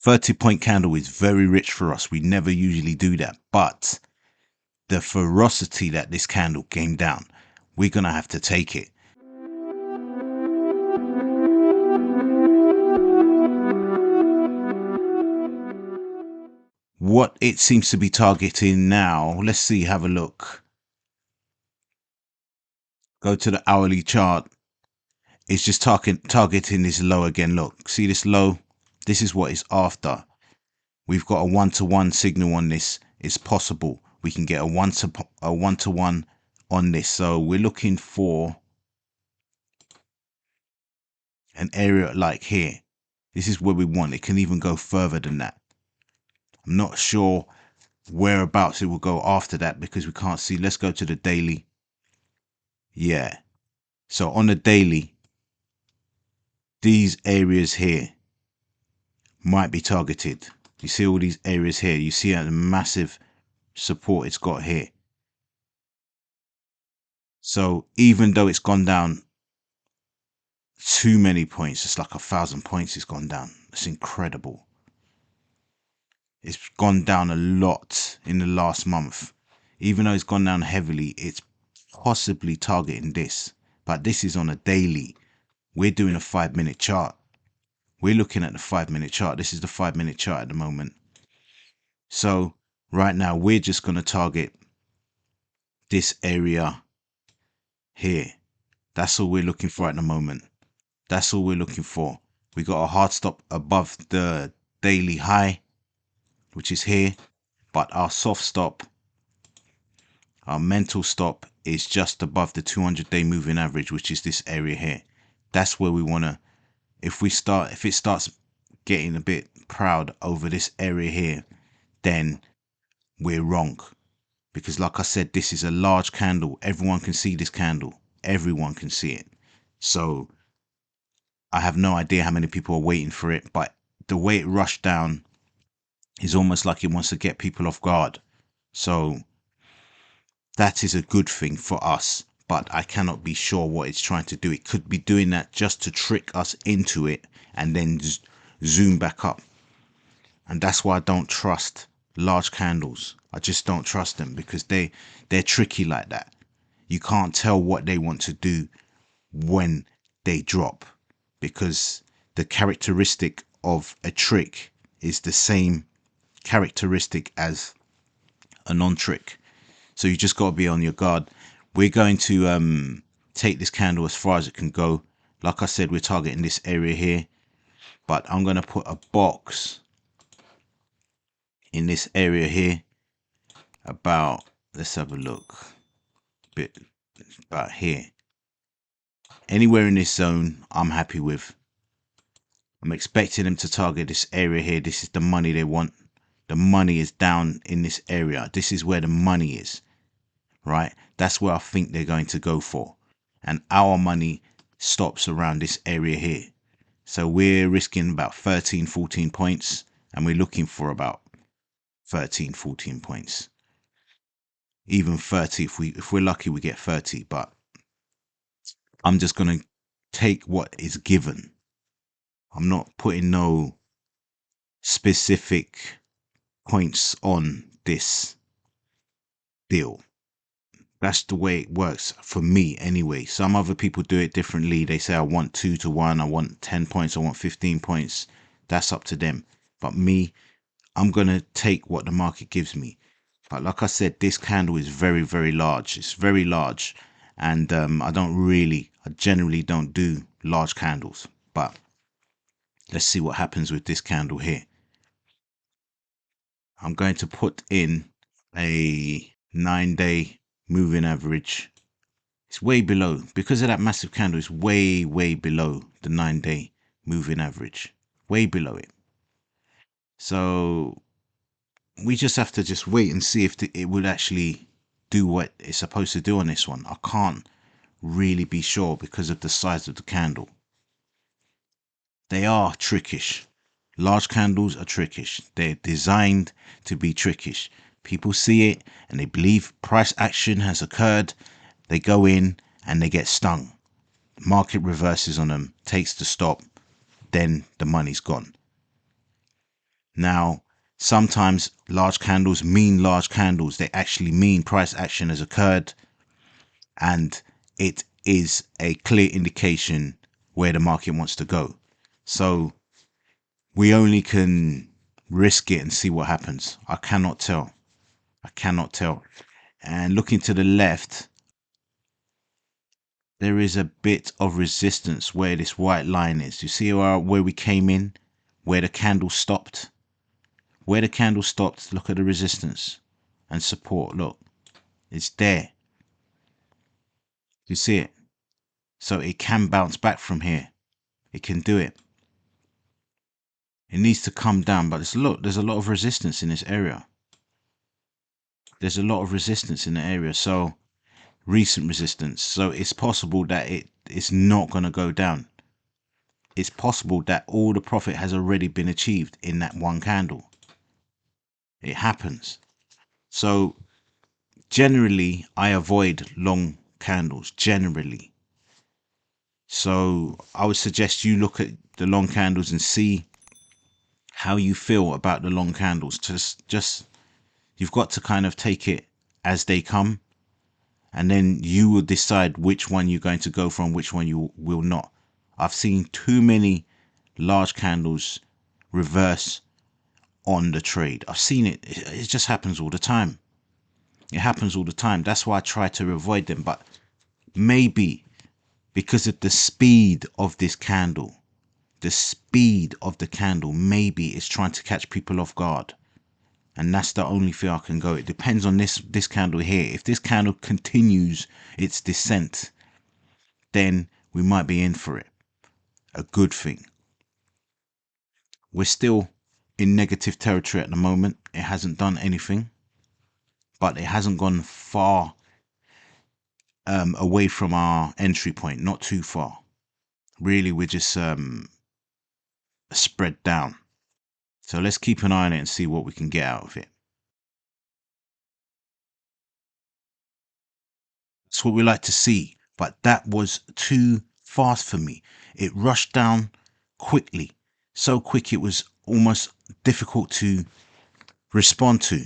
30-point candle is very rich for us. We never usually do that. But the ferocity that this candle came down, we're going to have to take it. What it seems to be targeting now, let's see, have a look. Go to the hourly chart. It's just targeting this low again. Look, see this low? This is what it's after. We've got a 1-to-1 signal on this. It's possible we can get a 1-to-1 on this. So we're looking for an area like here. This is where we want. It can even go further than that. I'm not sure whereabouts it will go after that because we can't see. Let's go to the daily. Yeah. So on the daily, these areas here might be targeted. You see all these areas here. You see the massive support it's got here. So even though it's gone down too many points, it's like 1,000 points it's gone down. It's incredible. It's gone down a lot in the last month. Even though it's gone down heavily, it's possibly targeting this. But this is on a daily. We're doing a 5-minute chart. We're looking at the 5-minute chart. This is the 5-minute chart at the moment. So right now we're just going to target this area here. That's all we're looking for at the moment. That's all we're looking for. We got a hard stop above the daily high, which is here. But our soft stop, our mental stop, is just above the 200-day moving average, which is this area here. That's where we want to, if it starts getting a bit proud over this area here, then we're wrong. Because like I said, this is a large candle. Everyone can see this candle. Everyone can see it. So I have no idea how many people are waiting for it, but the way it rushed down is almost like it wants to get people off guard. So that is a good thing for us, but I cannot be sure what it's trying to do. It could be doing that just to trick us into it and then zoom back up. And that's why I don't trust large candles. I just don't trust them because they're tricky like that. You can't tell what they want to do when they drop, because the characteristic of a trick is the same characteristic as a non-trick. So you just got to be on your guard. We're going to take this candle as far as it can go. Like I said, we're targeting this area here, but I'm going to put a box in this area here about, let's have a look, bit about here. Anywhere in this zone I'm happy with. I'm expecting them to target this area here. This is the money they want. The money is down in this area. This is where the money is, right? That's where I think they're going to go for. And our money stops around this area here. So we're risking about 13, 14 points, and we're looking for about 13, 14 points. Even 30, if we're lucky, we get 30, but I'm just going to take what is given. I'm not putting no specific points on this deal. That's the way it works for me anyway. Some other people do it differently. They say I want 2-to-1, I want 10 points, I want 15 points. That's up to them. But me, I'm going to take what the market gives me. But like I said, this candle is very, very large. It's very large. And I generally don't do large candles. But let's see what happens with this candle here. I'm going to put in a 9-day moving average. It's way below, because of that massive candle, it's way, way below the 9-day moving average. Way below it. So we just have to just wait and see if it will actually do what it's supposed to do on this one. I can't really be sure because of the size of the candle. They are trickish. Large candles are trickish. They're designed to be trickish. People see it and they believe price action has occurred. They go in and they get stung. Market reverses on them, takes the stop, then the money's gone. Now, sometimes large candles mean large candles. They actually mean price action has occurred, and it is a clear indication where the market wants to go. So we only can risk it and see what happens. I cannot tell. I cannot tell. And looking to the left, there is a bit of resistance where this white line is. You see where we came in, where the candle stopped? Where the candle stopped, look at the resistance and support. Look, it's there. You see it? So it can bounce back from here. It can do it. It needs to come down, but there's a lot of resistance in this area. There's a lot of resistance in the area. So recent resistance. So it's possible that it's not going to go down. It's possible that all the profit has already been achieved in that one candle. It happens. So generally, I avoid long candles, generally. So I would suggest you look at the long candles and see how you feel about the long candles. Just you've got to kind of take it as they come, and then you will decide which one you're going to go from, which one you will not. I've seen too many large candles reverse on the trade. I've seen it. It just happens all the time. It happens all the time. That's why I try to avoid them. But maybe because of the speed of this candle, the speed of the candle, maybe it's trying to catch people off guard. And that's the only thing I can go. It depends on this candle here. If this candle continues its descent, then we might be in for it. A good thing. We're still in negative territory at the moment. It hasn't done anything, but it hasn't gone far away from our entry point. Not too far. Really, we're just spread down. So let's keep an eye on it and see what we can get out of it. That's what we like to see. But that was too fast for me. It rushed down quickly. So quick it was almost difficult to respond to.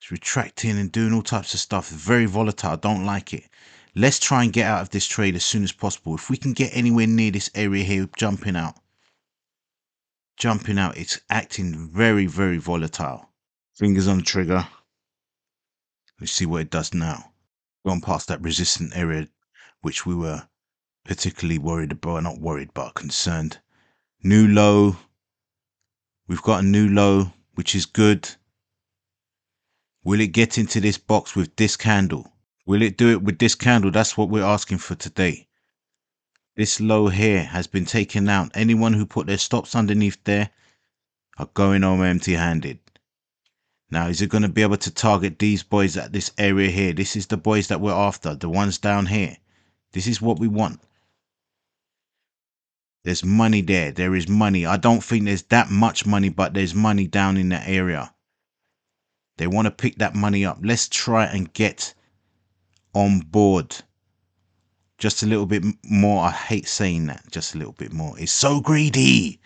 It's retracting and doing all types of stuff. Very volatile. I don't like it. Let's try and get out of this trade as soon as possible. If we can get anywhere near this area here, jumping out. It's acting very, very volatile. Fingers on the trigger. Let's see what it does now. Gone past that resistant area, which we were particularly worried about. Not worried, but concerned. New low. We've got a new low, which is good. Will it get into this box with this candle? Will it do it with this candle? That's what we're asking for today. This low here has been taken out. Anyone who put their stops underneath there are going home empty-handed. Now, is it going to be able to target these boys at this area here? This is the boys that we're after, the ones down here. This is what we want. There's money there. There is money. I don't think there's that much money, but there's money down in that area. They want to pick that money up. Let's try and get on board. Just a little bit more. I hate saying that. Just a little bit more. It's so greedy.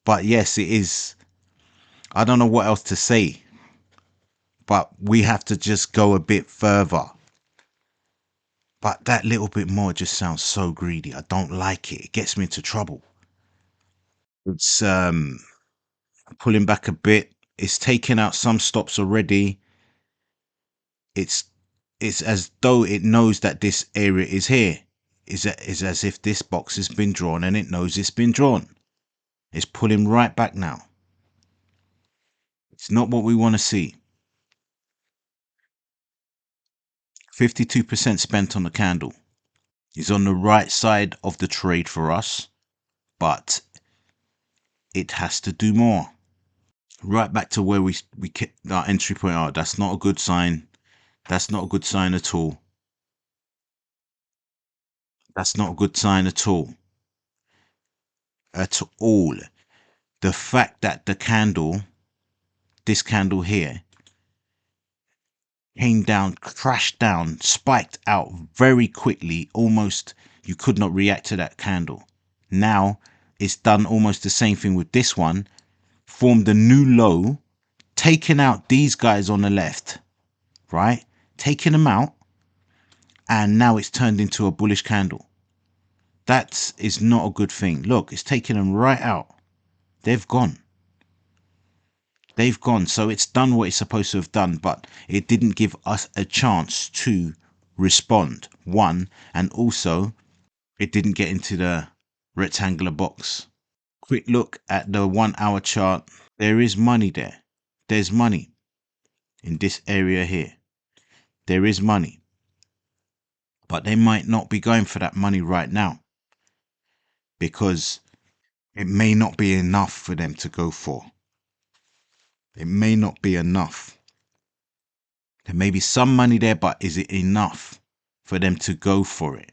But yes, it is. I don't know what else to say. But we have to just go a bit further. But that little bit more just sounds so greedy. I don't like it. It gets me into trouble. It's pulling back a bit. It's taking out some stops already. It's as though it knows that this area is here. It's as if this box has been drawn and it knows it's been drawn. It's pulling right back now. It's not what we want to see. 52% spent on the candle. It's on the right side of the trade for us, but it has to do more. Right back to where we kept our entry point out. That's not a good sign. That's not a good sign at all. That's not a good sign at all. At all. The fact that the candle, this candle here, came down, crashed down, spiked out very quickly, almost You could not react to that candle. Now it's done almost the same thing with this one, formed a new low, taken out these guys on the left, right? Taking them out, and now it's turned into a bullish candle. That is not a good thing. Look, it's taking them right out. They've gone. They've gone. So it's done what it's supposed to have done, but it didn't give us a chance to respond. One, and also it didn't get into the rectangular box. Quick look at the 1 hour chart. There is money there. There's money in this area here. There is money. But they might not be going for that money right now, because it may not be enough for them to go for. It may not be enough. There may be some money there, but is it enough for them to go for it?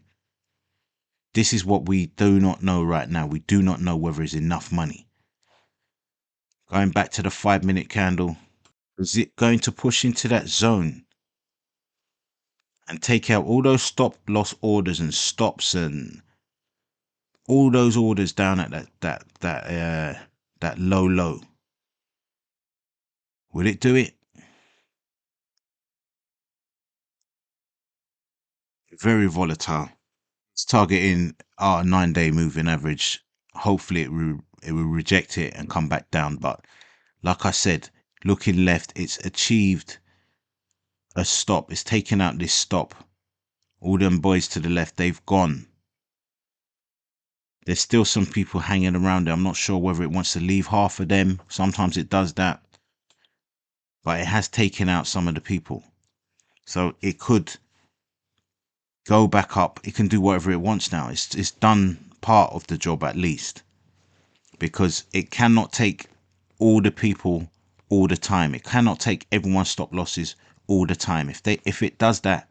This is what we do not know right now. We do not know whether it's enough money. Going back to the 5-minute candle, is it going to push into that zone and take out all those stop loss orders and stops and all those orders down at that low? Will it do it? Very volatile. It's targeting our 9-day moving average. Hopefully it will reject it and come back down. But like I said, looking left, it's achieved a stop. It's taken out this stop. All them boys to the left, they've gone. There's still some people hanging around there. I'm not sure whether it wants to leave half of them. Sometimes it does that. But it has taken out some of the people. So it could go back up. It can do whatever it wants now. It's done part of the job at least. Because it cannot take all the people all the time. It cannot take everyone's stop losses all the time. If it does that,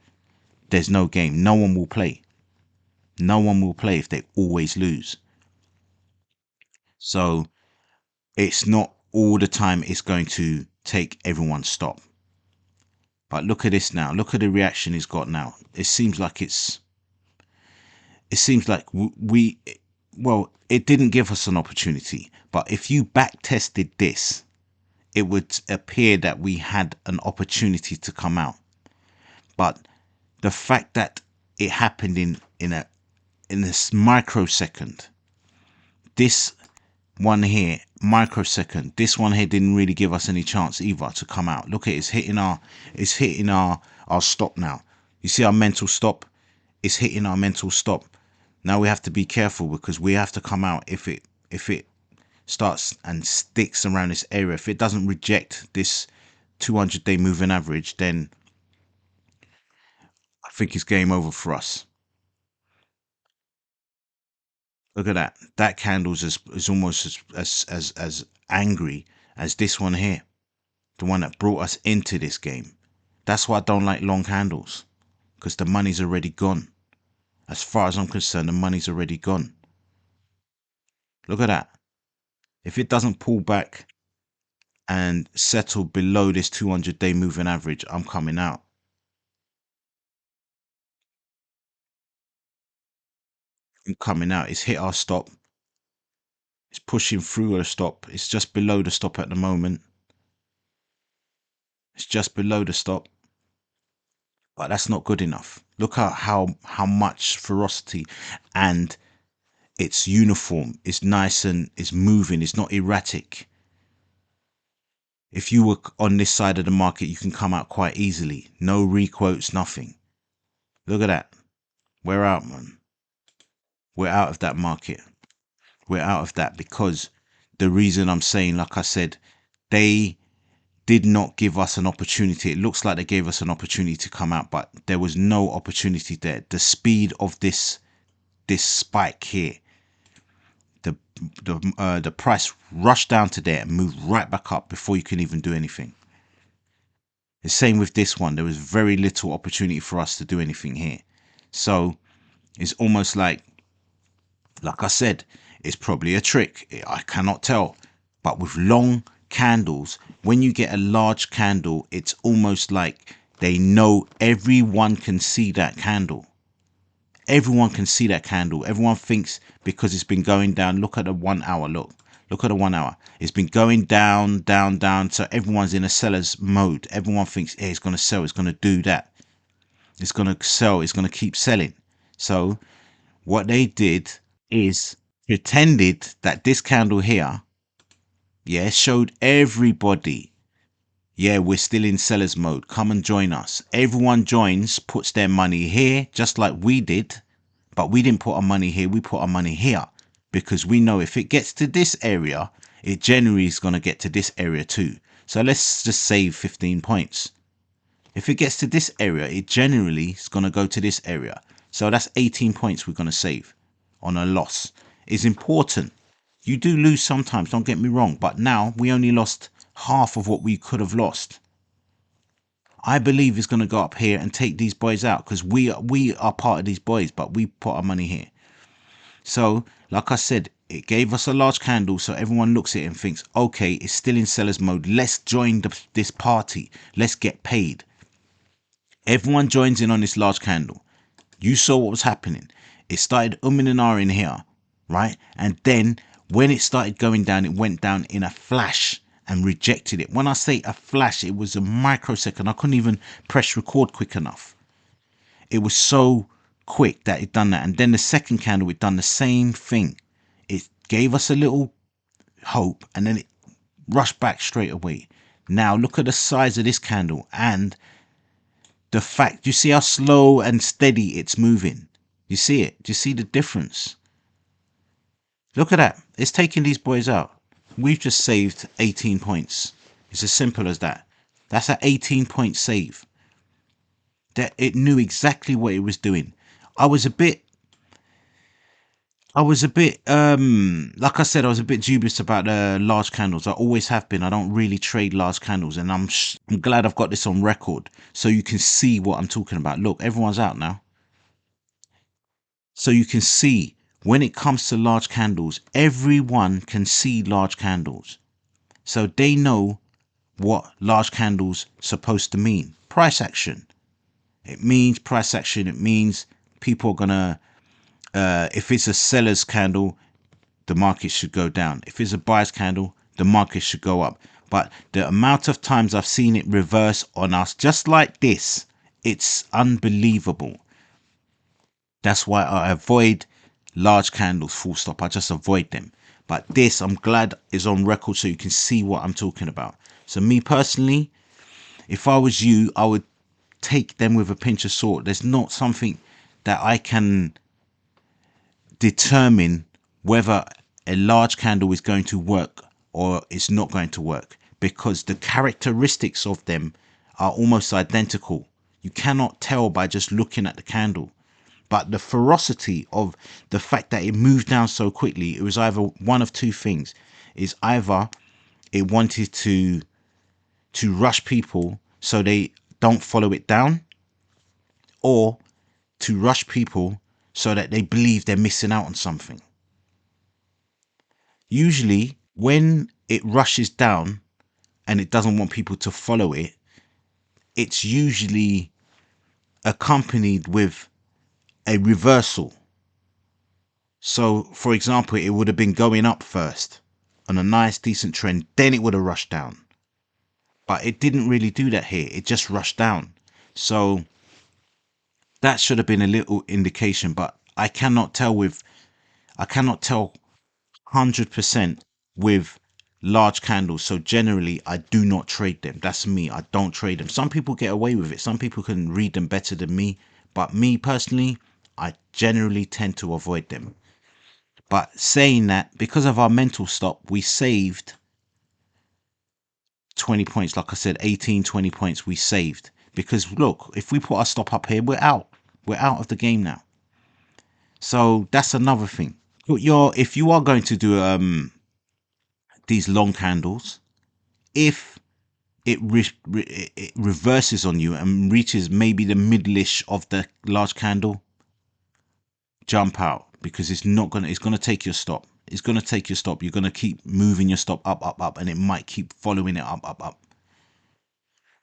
there's no game. No one will play. No one will play if they always lose. So it's not all the time it's going to take everyone's stop. But look at this now. Look at the reaction it's got now. It seems like well, it didn't give us an opportunity. But if you back tested this, it would appear that we had an opportunity to come out. But the fact that it happened in a microsecond, this one here, microsecond, this one here didn't really give us any chance either to come out. Look at it, it's hitting our stop now. You see our mental stop? It's hitting our mental stop. Now we have to be careful, because we have to come out if it starts and sticks around this area. If it doesn't reject this 200-day moving average, then I think it's game over for us. Look at that. That candle's is almost as angry as this one here. The one that brought us into this game. That's why I don't like long candles. Because the money's already gone. As far as I'm concerned, the money's already gone. Look at that. If it doesn't pull back and settle below this 200-day moving average, I'm coming out. I'm coming out. It's hit our stop. It's pushing through a stop. It's just below the stop at the moment. It's just below the stop. But that's not good enough. Look at how much ferocity, and it's uniform. It's nice and it's moving. It's not erratic. If you were on this side of the market, you can come out quite easily. No requotes, nothing. Look at that. We're out, man. We're out of that market. We're out of that because the reason I'm saying, like I said, they did not give us an opportunity. It looks like they gave us an opportunity to come out, but there was no opportunity there. The speed of this spike here, the price rushed down to there and moved right back up before you can even do anything. The same with this one. There was very little opportunity for us to do anything here. So it's almost like I said, it's probably a trick. I cannot tell. But with long candles, when you get a large candle, it's almost like they know everyone can see that candle. Everyone can see that candle. Everyone thinks because it's been going down. Look at the 1 hour. Look at the 1 hour. It's been going down, down, down. So everyone's in a seller's mode. Everyone thinks, hey, it's going to sell. It's going to do that. It's going to sell. It's going to keep selling. So what they did is pretended that this candle here, yeah, showed everybody, yeah, we're still in seller's mode. Come and join us. Everyone joins, puts their money here, just like we did. But we didn't put our money here. We put our money here because we know if it gets to this area, it generally is going to get to this area too. So let's just save 15 points. If it gets to this area, it generally is going to go to this area. So that's 18 points we're going to save on a loss. It's important. You do lose sometimes, don't get me wrong. But now we only lost half of what we could have lost. I believe it's going to go up here and take these boys out because we are part of these boys, but we put our money here. So, like I said, it gave us a large candle, so everyone looks at it and thinks, okay, it's still in seller's mode. Let's join this party. Let's get paid. Everyone joins in on this large candle. You saw what was happening. It started umming and ahhing here, right? And then when it started going down, it went down in a flash and rejected it. When I say a flash, it was a microsecond. I couldn't even press record quick enough. It was so quick that it done that. And then the second candle, it done the same thing. It gave us a little hope and then it rushed back straight away. Now look at the size of this candle and the fact, you see how slow and steady it's moving. You see it? Do you see the difference? Look at that. It's taking these boys out. We've just saved 18 points. It's as simple as that. That's an 18-point save. That it knew exactly what it was doing. I was a bit like I said, I was a bit dubious about large candles. I always have been. I don't really trade large candles, and I'm glad I've got this on record so you can see what I'm talking about. Look, everyone's out now. So you can see when it comes to large candles, everyone can see large candles. So they know what large candles supposed to mean. Price action. It means price action. It means people are gonna, if it's a seller's candle, the market should go down. If it's a buyer's candle, the market should go up. But the amount of times I've seen it reverse on us just like this, it's unbelievable. That's why I avoid large candles, full stop. I just avoid them. But this, I'm glad, is on record so you can see what I'm talking about. So me personally, if I was you, I would take them with a pinch of salt. There's not something that I can determine whether a large candle is going to work or it's not going to work, because the characteristics of them are almost identical. You cannot tell by just looking at the candle. But the ferocity of the fact that it moved down so quickly, it was either one of two things. Is either it wanted to rush people so they don't follow it down, or to rush people so that they believe they're missing out on something. Usually when it rushes down and it doesn't want people to follow it, it's usually accompanied with a reversal. So for example, it would have been going up first on a nice decent trend, then it would have rushed down. But it didn't really do that here. It just rushed down. So that should have been a little indication, but I cannot tell 100% with large candles. So generally I do not trade them. That's me. I don't trade them. Some people get away with it. Some people can read them better than me, but me personally, I generally tend to avoid them. But saying that, because of our mental stop, we saved 20 points. Like I said, 18, 20 points we saved. Because look, if we put our stop up here, we're out. We're out of the game now. So that's another thing. If you are going to do these long candles, if it reverses on you and reaches maybe the middle-ish of the large candle, jump out, because it's gonna take your stop. It's gonna take your stop. You're gonna keep moving your stop up, up, up, and it might keep following it up, up, up.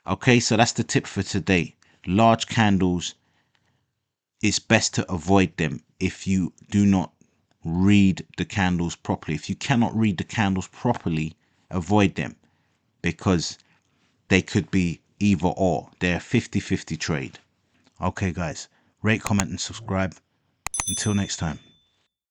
Okay, so that's the tip for today. Large candles, it's best to avoid them if you do not read the candles properly. If you cannot read the candles properly, avoid them, because they could be either or. They're a 50-50 trade. Okay guys, rate, comment and subscribe. Until next time.